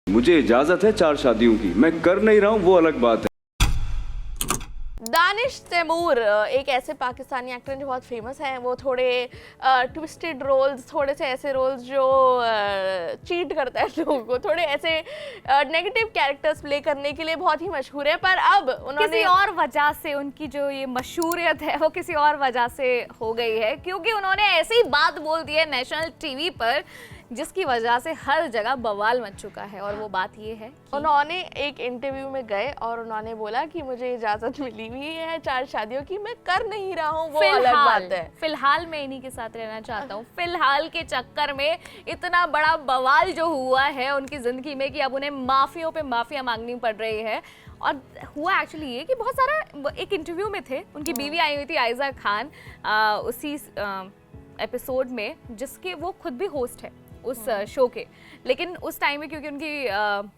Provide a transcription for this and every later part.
मुझे इजाजत है 4 शादियों की, मैं कर नहीं रहा हूँ वो अलग बात है। दानिश तैमूर एक ऐसे पाकिस्तानी एक्टर जो बहुत फेमस हैं। वो थोड़े ट्विस्टेड रोल्स, थोड़े से ऐसे रोल्स जो चीट करता है लोगों को, थोड़े ऐसे नेगेटिव कैरेक्टर्स प्ले करने के लिए बहुत ही मशहूर है। पर अब उन्होंने किसी और वजह से उनकी जो ये मशहूरियत है वो किसी और वजह से हो गई है, क्योंकि उन्होंने ऐसी बात बोल दी है नेशनल टीवी पर जिसकी वजह से हर जगह बवाल मच चुका है। और वो बात ये है उन्होंने एक इंटरव्यू में गए और उन्होंने बोला कि मुझे इजाजत मिली हुई है 4 शादियों की, मैं कर नहीं रहा हूँ वो अलग बात है। फिलहाल मैं इन्हीं के साथ रहना चाहता हूँ। फिलहाल के चक्कर में इतना बड़ा बवाल जो हुआ है उनकी जिंदगी में कि अब उन्हें माफियों पे माफिया मांगनी पड़ रही है। और हुआ एक्चुअली ये कि बहुत सारा एक इंटरव्यू में थे, उनकी बीवी आई हुई थी आयजा खान उसी एपिसोड में जिसके वो खुद भी होस्ट है उस शो के। लेकिन उस टाइम में क्योंकि उनकी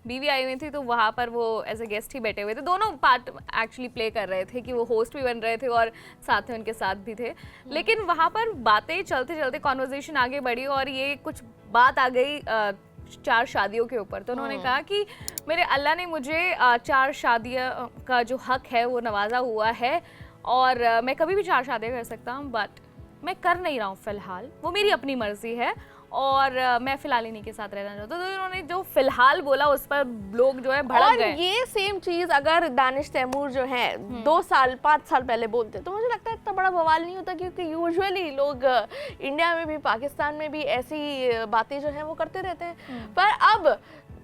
बीवी आई हुई थी तो वहाँ पर वो एज ए गेस्ट ही बैठे हुए थे। दोनों पार्ट एक्चुअली प्ले कर रहे थे कि वो होस्ट भी बन रहे थे और साथ में उनके साथ भी थे। लेकिन वहाँ पर बातें चलते चलते कॉन्वर्जेशन आगे बढ़ी और ये कुछ बात आ गई 4 शादियों के ऊपर। तो उन्होंने कहा कि मेरे अल्लाह ने मुझे 4 शादियाँ का जो हक है वो नवाजा हुआ है और मैं कभी भी 4 शादियाँ कर सकता हूँ, बट मैं कर नहीं रहा हूँ फिलहाल, वो मेरी अपनी मर्जी है और मैं फिलहाल इन्हीं के साथ रहना चाहता हूँ। तो इन्होंने जो फिलहाल बोला उस पर लोग जो है भड़क गए। और ये सेम चीज अगर दानिश तैमूर जो है 2 साल 5 साल पहले बोलते तो मुझे लगता है इतना बड़ा बवाल नहीं होता, क्योंकि यूजुअली लोग इंडिया में भी पाकिस्तान में भी ऐसी बातें जो हैं वो करते रहते हैं। पर अब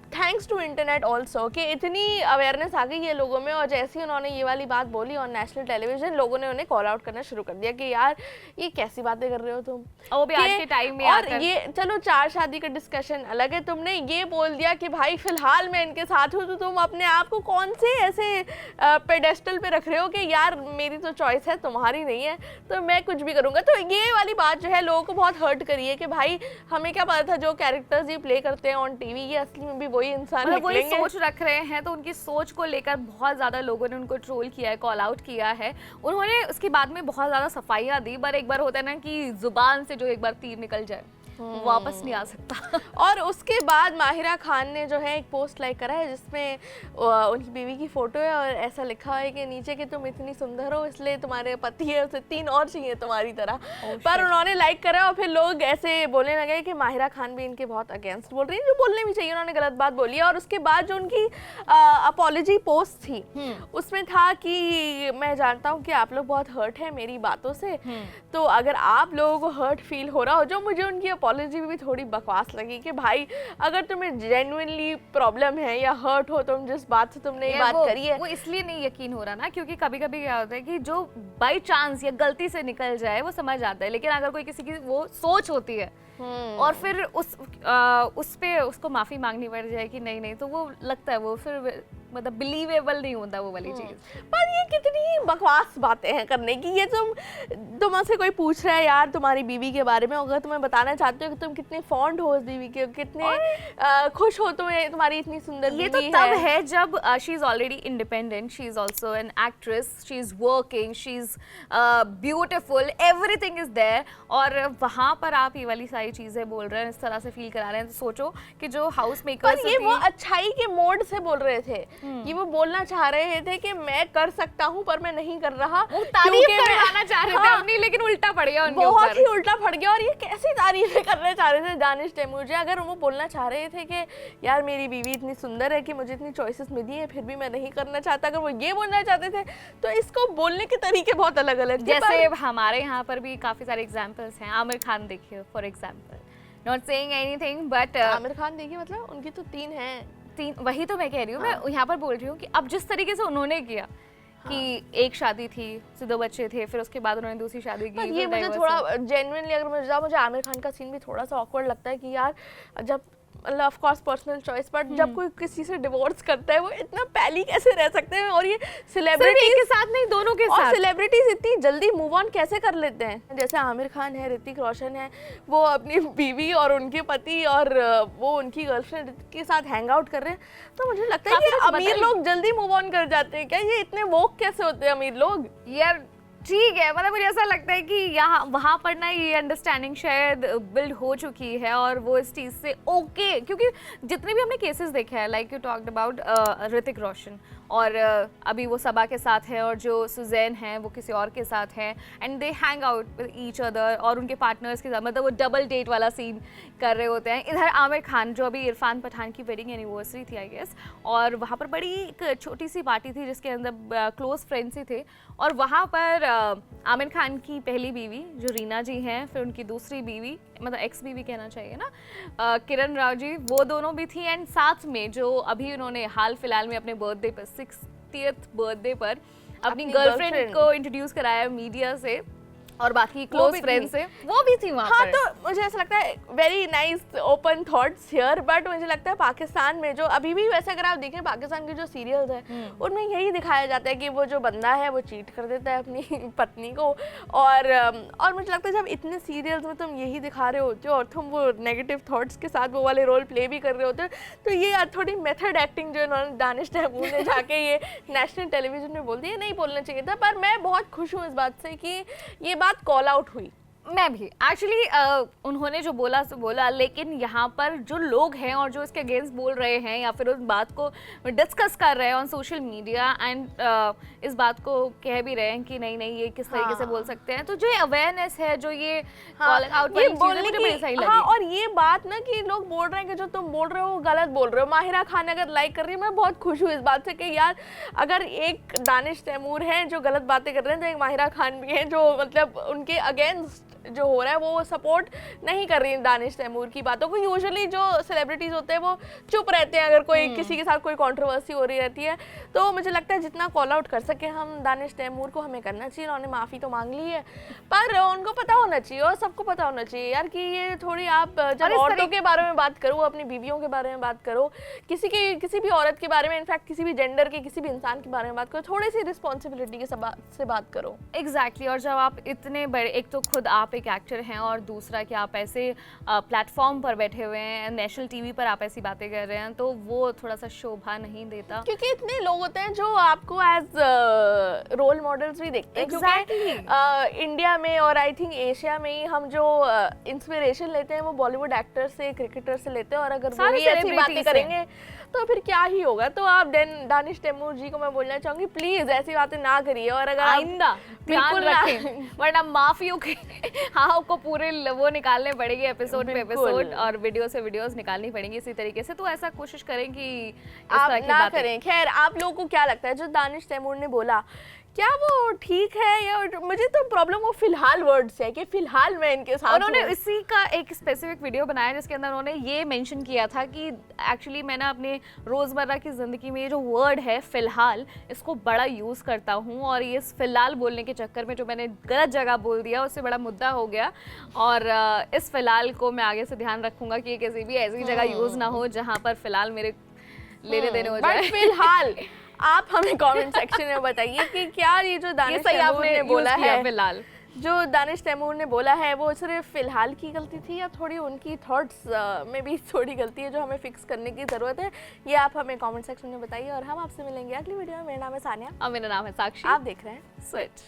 थैंक्स टू इंटरनेट ऑल्सो कि इतनी अवेयरनेस आ गई है लोगों में, और जैसे ही उन्होंने ये वाली बात बोली ऑन नेशनल टेलीविजन, लोगों ने उन्हें कॉल आउट करना शुरू कर दिया कि यार ये कैसी बातें कर रहे हो तुम। वो भी आज के टाइम में और ये चलो 4 शादी का डिस्कशन अलग है, तुमने ये बोल दिया कि भाई फिलहाल मैं इनके साथ हूँ, तो तुम अपने आप को कौन से ऐसे पेडेस्टल पे रख रहे हो कि यार मेरी तो चॉइस है तुम्हारी नहीं है तो मैं कुछ भी करूँगा। तो ये वाली बात जो है लोगों को बहुत हर्ट करी है कि भाई हमें क्या पता था जो कैरेक्टर्स ये प्ले करते हैं ऑन टीवी ये असली में भी वही इंसान मतलब वही सोच रख रहे हैं। तो उनकी सोच को लेकर बहुत ज्यादा लोगों ने उनको ट्रोल किया है, कॉल आउट किया है। उन्होंने उसके बाद में बहुत ज्यादा सफाइयां दी, पर एक बार होता है ना कि जुबान से जो एक बार तीर निकल जाए वापस नहीं आ सकता। और उसके बाद माहिरा खान ने जो है एक पोस्ट लाइक करा है जिसमें उनकी बीवी की फोटो है और ऐसा लिखा है कि नीचे कि तुम इतनी सुंदर हो इसलिए तुम्हारे पति है उसे 3 और चाहिए तुम्हारी तरह। पर उन्होंने लाइक करा और फिर लोग ऐसे बोलने लगे कि माहिरा खान भी इनके बहुत अगेंस्ट बोल रही है, जो बोलने भी चाहिए, उन्होंने गलत बात बोली है। और उसके बाद जो उनकी अपॉलॉजी पोस्ट थी उसमें था कि मैं जानता हूँ कि आप लोग बहुत हर्ट है मेरी बातों से, तो अगर आप लोगों को हर्ट फील हो रहा हो, जो मुझे उनकी अपॉलॉजी भी थोड़ी बकवास लगी कि भाई अगर तुम्हें जेन्युइनली प्रॉब्लम है या हर्ट हो तुम जिस बात से तुमने ये बात करी है, वो इसलिए नहीं यकीन हो रहा ना क्योंकि कभी कभी क्या होता है कि जो बाई चांस या गलती से निकल जाए वो समझ आता है, लेकिन अगर कोई किसी की वो सोच होती है और फिर उस पे उसको माफी मांगनी पड़ जाए कि नहीं नहीं, तो वो लगता है वो फिर मतलब बिलीवेबल नहीं होता वो वाली चीज। पर ये कितनी बकवास बातें हैं करने की। ये तुमसे कोई पूछ रहा है यार तुम्हारी बीवी के बारे में, अगर तुम्हें बताना चाहते हो कि तुम कितने फॉन्ड हो उस बीवी के, कितने खुश हो तुम्हें तुम्हारी इतनी सुंदर ये तो तब है जब she is already independent, she is also an actress, she is working, she is beautiful, everything is there. और वहाँ पर आप ये वाली सारी चीजें बोल रहे हैं, इस तरह से फील करा रहे हैं, तो सोचो कि जो हाउस मेकर्स ये वो अच्छाई के मोड से बोल रहे थे, ये वो बोलना चाह रहे थे कि मैं कर सकता हूँ पर मैं नहीं कर रहा, वो तारीफ करवाना चाह रहे थे अपनी, लेकिन उल्टा पड़ गया उनके ऊपर, बहुत ही उल्टा पड़ गया। और ये कैसी तारीफें करना चाह रहे थे दानिश तैमूर जी, अगर वो बोलना चाह रहे थे कि यार मेरी बीवी इतनी सुंदर है कि मुझे इतनी चॉइसेस मिली है फिर भी मैं नहीं करना चाहता, अगर वो ये बोलना चाहते थे तो इसको बोलने के तरीके बहुत अलग अलग थे। जैसे हमारे यहाँ पर भी काफी सारे एग्जाम्पल्स हैं। आमिर खान देखिए for example, not saying anything but Aamir Khan देखिए मतलब उनकी तो 3 हैं। वही तो मैं कह रही हूँ। मैं यहाँ पर बोल रही हूँ कि अब जिस तरीके से उन्होंने किया कि एक शादी थी, 2 बच्चे थे, फिर उसके बाद उन्होंने दूसरी शादी की। ये मुझे थोड़ा जेन्युइनली अगर मुझे आमिर खान का सीन भी थोड़ा सा ऑकवर्ड लगता है कि यार जब of course personal choice, but जब कोई किसी से डिवोर्स करता है वो इतना पहली कैसे रह सकते हैं, और ये सेलिब्रिटी के साथ नहीं दोनों के साथ, और सेलिब्रिटीज इतनी जल्दी मूव ऑन कैसे कर लेते हैं। जैसे आमिर खान है, ऋतिक रोशन है, वो अपनी बीवी और उनके पति और वो उनकी गर्लफ्रेंड के साथ हैंग आउट कर रहे हैं, तो मुझे लगता है कि अमीर लोग जल्दी मूव ऑन कर जाते हैं क्या? ये इतने वोक कैसे होते हैं अमीर लोग? यार ठीक है, मतलब मुझे ऐसा लगता है कि यहाँ वहाँ पर ना ये अंडरस्टैंडिंग शायद बिल्ड हो चुकी है और वो इस चीज़ से ओके, क्योंकि जितने भी हमने केसेस देखे हैं, like you talked about Hrithik Roshan, और अभी वो सबा के साथ है, और जो सुजैन है वो किसी और के साथ है, and they hang out with each other, और उनके पार्टनर्स के साथ, मतलब वो डबल डेट वाला सीन कर रहे होते हैं। इधर आमिर खान, जो अभी इरफान पठान की वेडिंग एनिवर्सरी थी आई गेस, और वहाँ पर बड़ी एक छोटी सी पार्टी थी जिसके अंदर क्लोज फ्रेंड्स ही थे, और वहाँ पर आमिर खान की पहली बीवी जो रीना जी हैं, फिर उनकी दूसरी बीवी, मतलब एक्स बीवी कहना चाहिए ना, किरण राव जी, वो दोनों भी थी, एंड साथ में जो अभी उन्होंने हाल फिलहाल में अपने बर्थडे पर 60th बर्थडे पर अपनी गर्लफ्रेंड को इंट्रोड्यूस कराया मीडिया से और बाकी क्लोज फ्रेंड से, वो भी थी वहाँ पर। तो मुझे ऐसा लगता है very nice open thoughts here, but मुझे लगता है पाकिस्तान में जो अभी भी, वैसे अगर आप देखें पाकिस्तान के जो सीरियल्स हैं उनमें यही दिखाया जाता है कि वो जो बंदा है वो चीट कर देता है अपनी पत्नी को, और मुझे लगता है जब इतने सीरियल्स में तुम यही दिखा रहे होते हो और तुम वो नेगेटिव थॉट्स के साथ वो वाले रोल प्ले भी कर रहे होते हो, तो ये थोड़ी मेथड एक्टिंग जो इन्होंने दानिश तैमूर ने जाके ये नेशनल टेलीविजन में बोल दिया, नहीं बोलना चाहिए था। पर मैं बहुत खुश हूँ इस बात से कि ये बात कॉल आउट हुई। मैं भी एक्चुअली उन्होंने जो बोला सो बोला, लेकिन यहाँ पर जो लोग हैं और जो इसके अगेंस्ट बोल रहे हैं या फिर उस बात को डिस्कस कर रहे हैं ऑन सोशल मीडिया, एंड इस बात को कह भी रहे हैं कि नहीं नहीं ये किस तरीके से बोल सकते हैं, तो जो अवेयरनेस है, जो ये कॉल आउट वाली चीज़ है, मुझे बड़ी सही लगी। हाँ, और ये बात ना कि लोग बोल रहे हैं कि जो तुम बोल रहे हो वो गलत बोल रहे हो। माहिरा खान अगर लाइक कर रही है, मैं बहुत खुश हूँ इस बात से कि यार अगर एक दानिश तैमूर हैं जो गलत बातें कर रहे हैं, तो एक माहिरा खान भी हैं जो मतलब उनके अगेंस्ट जो हो रहा है वो सपोर्ट नहीं कर रही है दानिश तैमूर की बातों को। यूजुअली जो सेलिब्रिटीज होते हैं वो चुप रहते हैं अगर कोई किसी के साथ कोई कंट्रोवर्सी हो रही रहती है, तो मुझे लगता है जितना कॉल आउट कर सके हम दानिश तैमूर को हमें करना चाहिए। उन्होंने माफ़ी तो मांग ली है, पर उनको पता होना चाहिए और सबको पता होना चाहिए यार कि ये थोड़ी, आप जब औरतों के बारे में बात करो, अपनी बीवियों के बारे में बात करो, किसी भी औरत के बारे में, इनफैक्ट किसी भी जेंडर के किसी भी इंसान के बारे में बात करो, थोड़ी सी रिस्पॉन्सिबिलिटी के से बात करो। एग्जैक्टली। और जब आप इतने बड़े, एक तो खुद आप एक एक्टर हैं और दूसरा कि आप ऐसे प्लेटफॉर्म पर बैठे हुए हैं, नेशनल टीवी पर आप ऐसी बातें कर रहे हैं, तो वो थोड़ा सा शोभा नहीं देता, क्योंकि इतने लोग होते हैं जो आपको एज रोल मॉडल्स भी देखते हैं। Exactly. इंडिया में और आई थिंक एशिया में ही हम जो इंस्पिरेशन लेते हैं वो बॉलीवुड एक्टर से, क्रिकेटर से लेते हैं, और अगर वो ऐसी बातें करेंगे तो फिर क्या ही होगा। तो आप दानिश तैमूर जी को मैं बोलना चाहूंगी, प्लीज ऐसी बातें ना करिए, और अगर आइंदा ध्यान रखें, वरना माफियों के हाँ को पूरे वो निकालने पड़ेंगे एपिसोड पे एपिसोड, और वीडियो से वीडियोस निकालनी पड़ेंगी इसी तरीके से। तो ऐसा कोशिश करें कि आप ना करें। खैर, आप लोगों को क्या लगता है जो दानिश तैमूर ने बोला, क्या वो ठीक है? या मुझे तो प्रॉब्लम वो फिलहाल वर्ड से है कि फिलहाल मैं इनके साथ उन्होंने इसी का एक स्पेसिफिक वीडियो बनाया जिसके अंदर उन्होंने ये मेंशन किया था कि एक्चुअली मैं ना अपने रोज़मर्रा की ज़िंदगी में ये जो वर्ड है फ़िलहाल, इसको बड़ा यूज़ करता हूँ, और ये फ़िलहाल बोलने के चक्कर में जो मैंने गलत जगह बोल दिया उससे बड़ा मुद्दा हो गया, और इस फ़िलहाल को मैं आगे से ध्यान रखूँगा कि ये किसी भी ऐसी जगह यूज़ ना हो जहाँ पर फ़िलहाल मेरे लेने देने हो जाए। फिलहाल आप हमें कमेंट सेक्शन में बताइए कि क्या ये जो दानिश तैमूर ने बोला है, फिलहाल जो दानिश तैमूर ने बोला है, वो सिर्फ फिलहाल की गलती थी या थोड़ी उनकी थॉट्स में भी थोड़ी गलती है जो हमें फिक्स करने की ज़रूरत है? ये आप हमें कमेंट सेक्शन में बताइए, और हम आपसे मिलेंगे अगली वीडियो में। मेरा नाम है सानिया और मेरा नाम है साक्षी। आप देख रहे हैं स्विच।